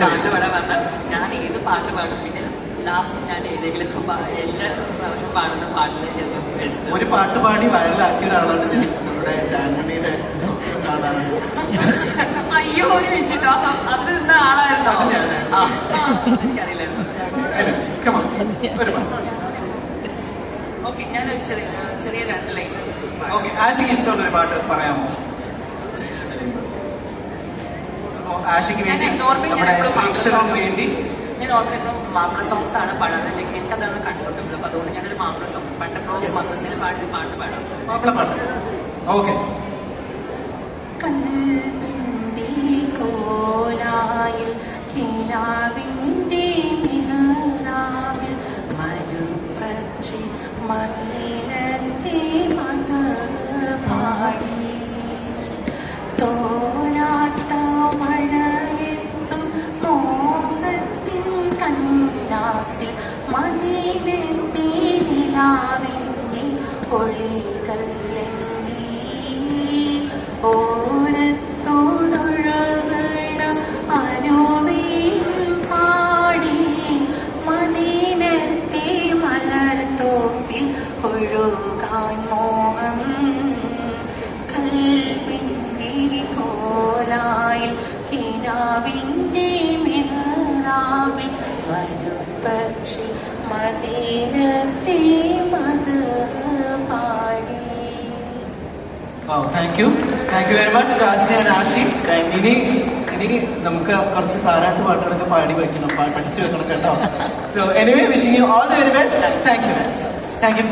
പാട്ട് പാടാൻ പറഞ്ഞാൽ ഞാൻ ഏത് പാട്ട് പാടും. പിന്നെ ലാസ്റ്റ് ഞാൻ ഏതെങ്കിലും എല്ലാ പ്രാവശ്യം പാടുന്ന പാട്ടിലേക്ക് ഒരു പാട്ട് പാടി വയറിലാക്കിയ ഒരാളാണ് നമ്മുടെ ജാൻമണിയുടെ കാണാറുണ്ട്. അയ്യോ ഒരു മിനിറ്റ് അതിൽ നിന്ന ആളായിരുന്നോ? എനിക്കറിയില്ലായിരുന്നു. ഓക്കെ, ഞാനൊരു ചെറിയ 2 ലൈൻ. ഓക്കെ, ആഷിക്ക് ഇഷ്ടമുള്ള ഒരു പാട്ട് പറയാമോ? ആഷിക്ക് വേണ്ടി വേണ്ടി ഞാൻ ഓൾറെഡി എപ്പോഴും മാപ്പിള സോങ്സ് ആണ് പാടാറ്. എനിക്കതാണ് കംഫർട്ടബിൾ. അപ്പൊ അതുകൊണ്ട് ഞാനൊരു മാപ്പിള സോങ് പണ്ടെപ്പോഴും മദ്രസയിൽ പാട്ട് പാടാം. മാപ്പിള പാട്ട്. ഓക്കെ. കൽബിന്റെ കോലായിൽ കിനാവിന്റെ മിഹ്റാബിൽ മരുപക്ഷി മദീനത്തെ മത പാടി തോരാത്ത മഴയെത്തും മോഹത്തിൻ കന്നാസിൽ മദീനത്തെ നിലാവിന്റെ ഒളികൾ ഓരത്തോടൊഴുകണ അരുവിയും പാടി മദീനത്തെ മലർത്തോപ്പിൽ ഒഴുകാൻ മോഹം കൽബിന്റെ കോലായിൽ കിനാവിന്റെ മിഹ്റാബിൽ വരുപക്ഷി മദീനത്തെ മത പാടി. Thank you very much Razi and Ashi. ഇനി നമുക്ക് കുറച്ച് താരാട്ട് പാട്ടുകളൊക്കെ പാടി വെക്കണം, പഠിച്ചു വെക്കണം കേട്ടോ. So anyway wishing you all the very best. Thank you.